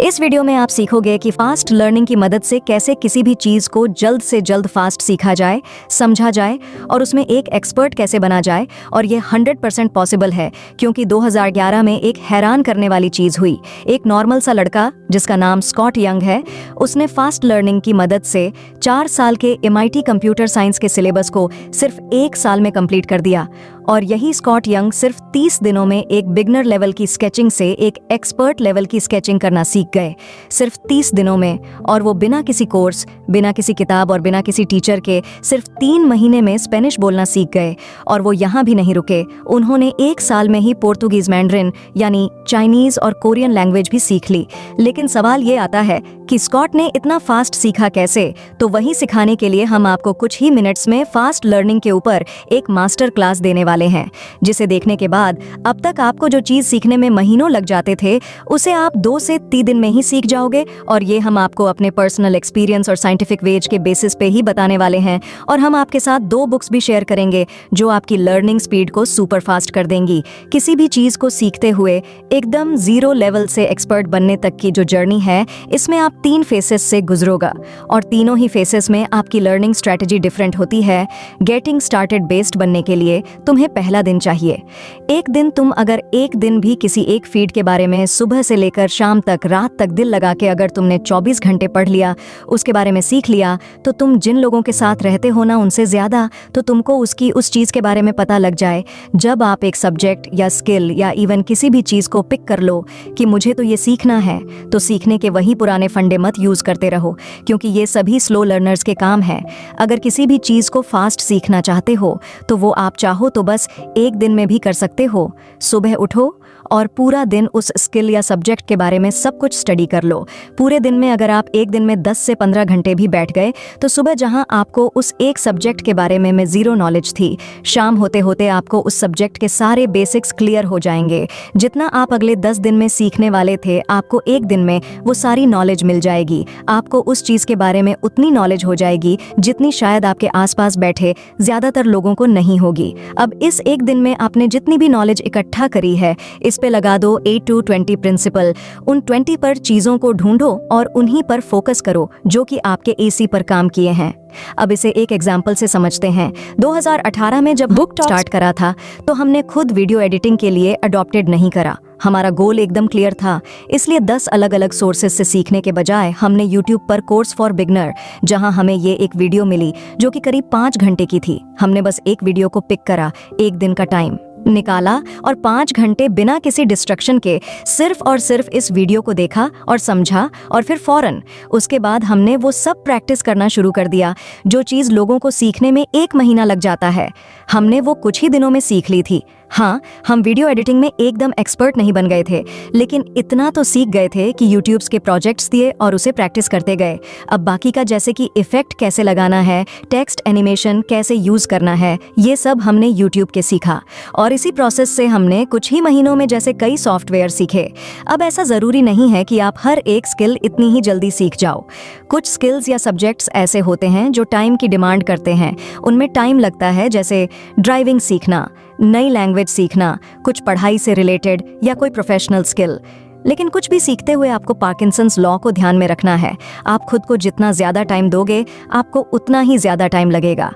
इस वीडियो में आप सीखोगे कि फास्ट लर्निंग की मदद से कैसे किसी भी चीज़ को जल्द से जल्द फास्ट सीखा जाए, समझा जाए और उसमें एक एक्सपर्ट कैसे बना जाए। और ये 100% पॉसिबल है क्योंकि 2011 में एक हैरान करने वाली चीज़ हुई। एक नॉर्मल सा लड़का जिसका नाम स्कॉट यंग है, उसने फास्ट लर्निंग की मदद से 4 साल के MIT कंप्यूटर साइंस के सिलेबस को सिर्फ 1 साल में कंप्लीट कर दिया। और यही स्कॉट यंग सिर्फ 30 दिनों में एक बिगनर लेवल की स्केचिंग से एक एक्सपर्ट लेवल की स्केचिंग करना सीख गए, सिर्फ 30 दिनों में। और वो बिना किसी कोर्स, बिना किसी किताब और बिना किसी टीचर के सिर्फ 3 महीने में स्पेनिश बोलना सीख गए। और वो यहाँ भी नहीं रुके, उन्होंने 1 साल में ही पोर्तुगीज मैंड्रिन यानी चाइनीज और कोरियन लैंग्वेज भी सीख ली। लेकिन सवाल ये आता है कि स्कॉट ने इतना फास्ट सीखा कैसे? तो वही सिखाने के लिए हम आपको कुछ ही मिनट्स में फास्ट लर्निंग के ऊपर एक मास्टर क्लास देने वाले हैं, जिसे देखने के बाद अब तक आपको जो चीज सीखने में महीनों लग जाते थे उसे आप 2 से 3 दिन में ही सीख जाओगे। और ये हम आपको अपने पर्सनल एक्सपीरियंस और साइंटिफिक वेज के बेसिस पे ही बताने वाले हैं। और हम आपके साथ 2 बुक्स भी शेयर करेंगे जो आपकी लर्निंग स्पीड को सुपर फास्ट कर देंगी। किसी भी चीज को सीखते हुए एकदम 0 लेवल से एक्सपर्ट बनने तक की जो जर्नी है, इसमें आप 3 फेसेस से गुजरोगा और तीनों ही फेसेस में आपकी लर्निंग स्ट्रेटजी डिफरेंट होती है। गेटिंग स्टार्टेड बेस्ड बनने के लिए तुम्हें पहला दिन चाहिए। एक दिन तुम अगर एक दिन भी किसी एक फीड के बारे में सुबह से लेकर शाम तक, रात तक दिल लगा के अगर तुमने 24 घंटे पढ़ लिया, उसके बारे में सीख लिया, तो तुम जिन लोगों के साथ रहते हो ना उनसे ज्यादा तो तुमको उसकी उस चीज के बारे में पता लग जाए। जब आप एक सब्जेक्ट या स्किल या इवन किसी भी चीज को पिक कर लो कि मुझे तो ये सीखना है, तो सीखने के वही पुराने फंडे मत यूज करते रहो, क्योंकि ये सभी स्लो लर्नर्स के काम है। अगर किसी भी चीज को फास्ट सीखना चाहते हो तो वो आप चाहो तो बस 1 दिन में भी कर सकते हो। सुबह उठो और पूरा दिन उस स्किल या सब्जेक्ट के बारे में सब कुछ स्टडी कर लो। पूरे दिन में अगर आप एक दिन में 10 से 15 घंटे भी बैठ गए तो सुबह जहां आपको उस एक सब्जेक्ट के बारे में 0 नॉलेज थी, शाम होते होते आपको उस सब्जेक्ट के सारे बेसिक्स क्लियर हो जाएंगे। जितना आप अगले 10 दिन में सीखने वाले थे, आपको एक दिन में वो सारी नॉलेज मिल जाएगी। आपको उस चीज़ के बारे में उतनी नॉलेज हो जाएगी जितनी शायद आपके आसपास बैठे ज़्यादातर लोगों को नहीं होगी। अब इस एक दिन में आपने जितनी भी नॉलेज इकट्ठा करी है, इस पे लगा दो 8-20 प्रिंसिपल। उन 20 पर चीजों को ढूंढो और उन्हीं पर फोकस करो जो कि आपके AC पर काम किए हैं। अब इसे एक एग्जाम्पल से समझते हैं। 2018 में जब बुक स्टार्ट करा था तो हमने खुद वीडियो एडिटिंग के लिए अडॉप्टेड नहीं करा। हमारा गोल एकदम क्लियर था, इसलिए 10 अलग अलग सोर्सेज से सीखने के बजाय हमने YouTube पर कोर्स फॉर बिगनर, जहां हमें ये एक वीडियो मिली जो कि करीब 5 घंटे की थी। हमने बस एक वीडियो को पिक करा, एक दिन का टाइम निकाला और 5 घंटे बिना किसी डिस्ट्रक्शन के सिर्फ और सिर्फ इस वीडियो को देखा और समझा। और फिर फौरन उसके बाद हमने वो सब प्रैक्टिस करना शुरू कर दिया जो चीज़ लोगों को सीखने में 1 महीना लग जाता है, हमने वो कुछ ही दिनों में सीख ली थी। हाँ, हम वीडियो एडिटिंग में एकदम एक्सपर्ट नहीं बन गए थे, लेकिन इतना तो सीख गए थे कि यूट्यूब्स के प्रोजेक्ट्स दिए और उसे प्रैक्टिस करते गए। अब बाकी का, जैसे कि इफेक्ट कैसे लगाना है, टेक्स्ट एनिमेशन कैसे यूज करना है, ये सब हमने यूट्यूब के सीखा। और इसी प्रोसेस से हमने कुछ ही महीनों में जैसे कई सॉफ्टवेयर सीखे। अब ऐसा जरूरी नहीं है कि आप हर एक स्किल इतनी ही जल्दी सीख जाओ। कुछ स्किल्स या सब्जेक्ट्स ऐसे होते हैं जो टाइम की डिमांड करते हैं, उनमें टाइम लगता है, जैसे ड्राइविंग सीखना, नई लैंग्वेज सीखना, कुछ पढ़ाई से रिलेटेड या कोई प्रोफेशनल स्किल। लेकिन कुछ भी सीखते हुए आपको पार्किंसंस लॉ को ध्यान में रखना है। आप खुद को जितना ज़्यादा टाइम दोगे, आपको उतना ही ज़्यादा टाइम लगेगा।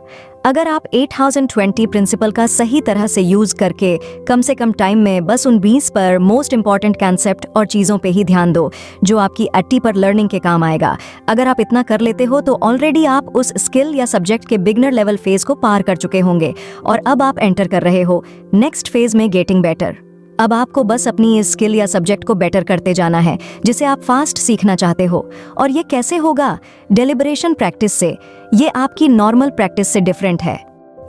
अगर आप 8020 प्रिंसिपल का सही तरह से यूज़ करके कम से कम टाइम में बस उन 20 पर मोस्ट इंपॉर्टेंट कॉन्सेप्ट और चीज़ों पे ही ध्यान दो जो आपकी 80 पर लर्निंग के काम आएगा। अगर आप इतना कर लेते हो तो ऑलरेडी आप उस स्किल या सब्जेक्ट के बिगनर लेवल फेज को पार कर चुके होंगे और अब आप एंटर कर रहे हो नेक्स्ट फेज में, गेटिंग बेटर। अब आपको बस अपनी इस स्किल या सब्जेक्ट को बेटर करते जाना है जिसे आप फास्ट सीखना चाहते हो। और ये कैसे होगा? डेलिब्रेशन प्रैक्टिस से। ये आपकी नॉर्मल प्रैक्टिस से डिफरेंट है।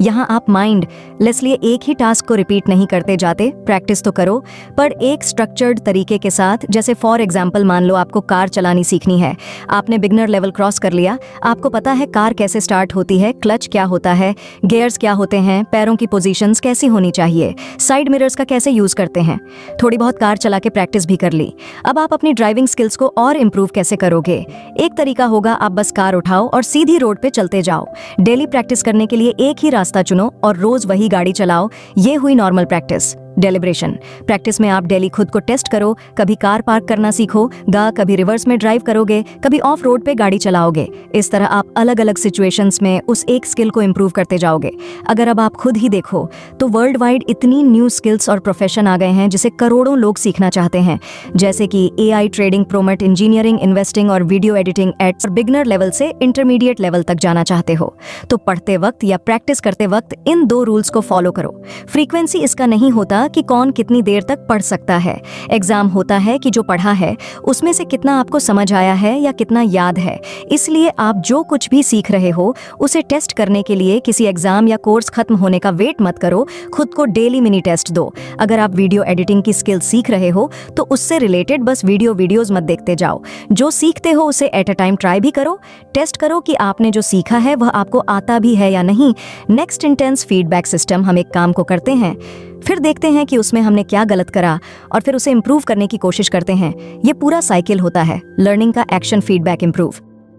यहाँ आप माइंडलेसली एक ही टास्क को रिपीट नहीं करते जाते, प्रैक्टिस तो करो पर एक स्ट्रक्चर्ड तरीके के साथ। जैसे फॉर एग्जांपल, मान लो आपको कार चलानी सीखनी है, आपने बिगनर लेवल क्रॉस कर लिया, आपको पता है कार कैसे स्टार्ट होती है, क्लच क्या होता है, गियर्स क्या होते हैं, पैरों की पोजीशंस कैसी होनी चाहिए, साइड मिरर्स का कैसे यूज करते हैं। थोड़ी बहुत कार चला के प्रैक्टिस भी कर ली। अब आप अपनी ड्राइविंग स्किल्स को और इम्प्रूव कैसे करोगे? एक तरीका होगा, आप बस कार उठाओ और सीधी रोड पे चलते जाओ। डेली प्रैक्टिस करने के लिए एक ही रास्ता चुनो और रोज वही गाड़ी चलाओ। ये हुई नॉर्मल प्रैक्टिस। डेलिब्रेशन, प्रैक्टिस में आप डेली खुद को टेस्ट करो, कभी कार पार्क करना सीखोगा, कभी रिवर्स में ड्राइव करोगे, कभी ऑफ रोड पे गाड़ी चलाओगे। इस तरह आप अलग अलग सिचुएशंस में उस एक स्किल को इंप्रूव करते जाओगे। अगर अब आप खुद ही देखो तो वर्ल्ड वाइड इतनी न्यू स्किल्स और प्रोफेशन आ गए हैं जिसे करोड़ों लोग सीखना चाहते हैं, जैसे कि AI trading, promote engineering, investing और वीडियो एडिटिंग एड्स। और बिगनर लेवल से इंटरमीडिएट लेवल तक जाना चाहते हो तो पढ़ते वक्त या प्रैक्टिस करते वक्त इन 2 रूल्स को फॉलो करो। फ्रीक्वेंसी इसका नहीं होता कि कौन कितनी देर तक पढ़ सकता है, एग्जाम होता है कि जो पढ़ा है उसमें से कितना आपको समझ आया है या कितना याद है। इसलिए आप जो कुछ भी सीख रहे हो उसे टेस्ट करने के लिए किसी एग्जाम या कोर्स खत्म होने का वेट मत करो, खुद को डेली मिनी टेस्ट दो। अगर आप वीडियो एडिटिंग की स्किल सीख रहे हो तो उससे रिलेटेड बस वीडियोज मत देखते जाओ, जो सीखते हो उसे एट अ टाइम ट्राई भी करो। टेस्ट करो कि आपने जो सीखा है वह आपको आता भी है या नहीं। नेक्स्ट इंटेंस फीडबैक सिस्टम, हम एक काम को करते हैं, फिर देखते हैं कि उसमें हमने क्या गलत करा और फिर उसे इंप्रूव करने की कोशिश करते हैं। ये पूरा साइकिल होता है लर्निंग का, एक्शन, फीडबैक, इंप्रूव।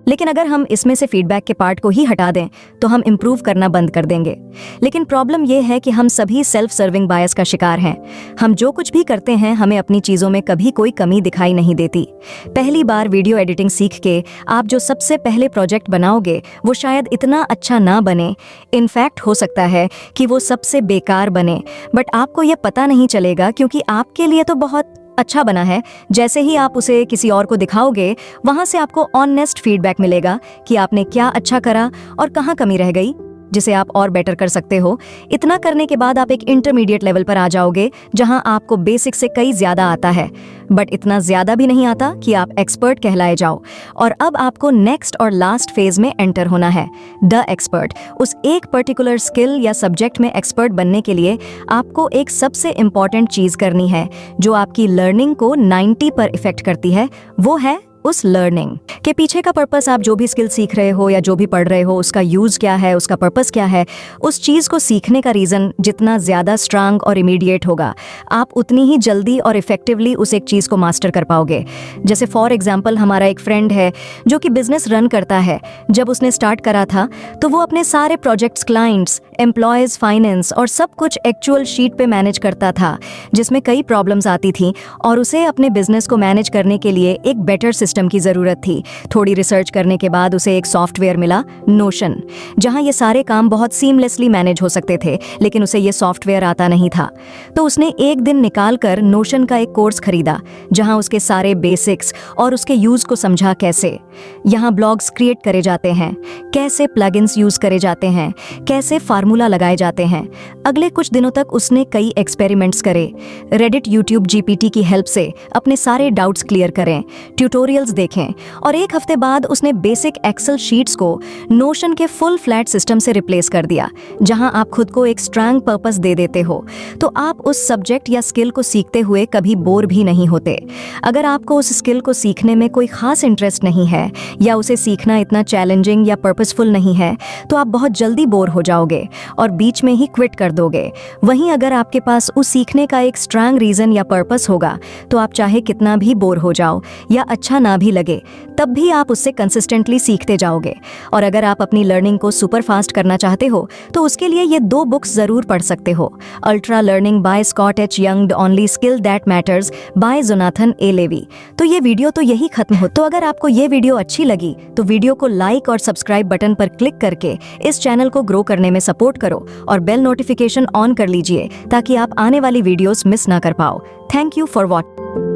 लेकिन अगर हम इसमें से फीडबैक के पार्ट को ही हटा दें तो हम इंप्रूव करना बंद कर देंगे। लेकिन प्रॉब्लम यह है कि हम सभी सेल्फ सर्विंग बायस का शिकार हैं। हम जो कुछ भी करते हैं हमें अपनी चीज़ों में कभी कोई कमी दिखाई नहीं देती। पहली बार वीडियो एडिटिंग सीख के आप जो सबसे पहले प्रोजेक्ट बनाओगे वो शायद इतना अच्छा ना बने, इनफैक्ट हो सकता है कि वो सबसे बेकार बने, बट आपको यह पता नहीं चलेगा क्योंकि आपके लिए तो बहुत अच्छा बना है। जैसे ही आप उसे किसी और को दिखाओगे वहां से आपको ऑनेस्ट फीडबैक मिलेगा कि आपने क्या अच्छा करा और कहाँ कमी रह गई जिसे आप और बेटर कर सकते हो। इतना करने के बाद आप एक इंटरमीडिएट लेवल पर आ जाओगे जहां आपको बेसिक से कई ज्यादा आता है, बट इतना ज्यादा भी नहीं आता कि आप एक्सपर्ट कहलाए जाओ। और अब आपको नेक्स्ट और लास्ट फेज में एंटर होना है, द एक्सपर्ट। उस एक पर्टिकुलर स्किल या सब्जेक्ट में एक्सपर्ट बनने के लिए आपको एक सबसे इंपॉर्टेंट चीज करनी है जो आपकी लर्निंग को 90 पर इफेक्ट करती है, वो है उस लर्निंग के पीछे का पर्पस। आप जो भी स्किल सीख रहे हो या जो भी पढ़ रहे हो उसका यूज क्या है, उसका पर्पस क्या है, उस चीज को सीखने का रीजन जितना ज्यादा स्ट्रांग और इमीडिएट होगा आप उतनी ही जल्दी और इफेक्टिवली उस एक चीज को मास्टर कर पाओगे। जैसे फॉर एग्जांपल हमारा एक फ्रेंड है जो कि बिजनेस रन करता है। जब उसने स्टार्ट करा था तो वो अपने सारे प्रोजेक्ट्स, क्लाइंट्स, एम्प्लॉयज, फाइनेंस और सब कुछ एक्चुअल शीट पे मैनेज करता था, जिसमें कई प्रॉब्लम्स आती थी और उसे अपने बिजनेस को मैनेज करने के लिए एक बेटर सिस्टम की जरूरत थी। थोड़ी रिसर्च करने के बाद उसे एक सॉफ्टवेयर मिला, नोशन, जहां ये सारे काम बहुत सीमलेसली मैनेज हो सकते थे, लेकिन उसे ये सॉफ्टवेयर आता नहीं था। तो उसने एक दिन निकालकर नोशन का एक कोर्स खरीदा जहां उसके सारे बेसिक्स और उसके यूज को समझा, कैसे यहाँ ब्लॉग्स क्रिएट करे जाते हैं, कैसे प्लगइन्स यूज करे जाते हैं, कैसे फार्मूला लगाए जाते हैं। अगले कुछ दिनों तक उसने कई एक्सपेरिमेंट्स करे, रेडिट, यूट्यूब, GPT की हेल्प से अपने सारे डाउट्स क्लियर करें, ट्यूटोरियल्स देखें और एक हफ्ते बाद उसने बेसिक एक्सेल शीट्स को नोशन के फुल फ्लैट सिस्टम से रिप्लेस कर दिया, जहां आप खुद को एक स्ट्रांग पर्पस दे देते हो तो आप उस सब्जेक्ट या स्किल को सीखते हुए कभी बोर भी नहीं होते। अगर आपको उस स्किल को सीखने में कोई खास इंटरेस्ट नहीं है या उसे सीखना इतना चैलेंजिंग या पर्पसफुल नहीं है तो आप बहुत जल्दी बोर हो जाओगे और बीच में ही क्विट कर दोगे। वहीं अगर आपके पास उस सीखने का एक स्ट्रांग रीजन या पर्पस होगा तो आप चाहे कितना भी बोर हो जाओ या अच्छा ना भी लगे तब भी आप उससे कंसिस्टेंटली सीखते जाओगे। और अगर आप अपनी लर्निंग को सुपर फास्ट करना चाहते हो तो उसके लिए ये 2 बुक्स जरूर पढ़ सकते हो, Ultra Learning by Scott H. Young, the only skill that matters by Jonathan A. Levy. तो ये वीडियो तो यही खत्म हो। तो अगर आपको ये वीडियो अच्छी लगी तो वीडियो को लाइक और सब्सक्राइब बटन पर क्लिक करके इस चैनल को ग्रो करने में सपोर्ट करो और बेल नोटिफिकेशन ऑन कर लीजिए ताकि आप आने वाली वीडियोस मिस ना कर पाओ। Thank you for watching.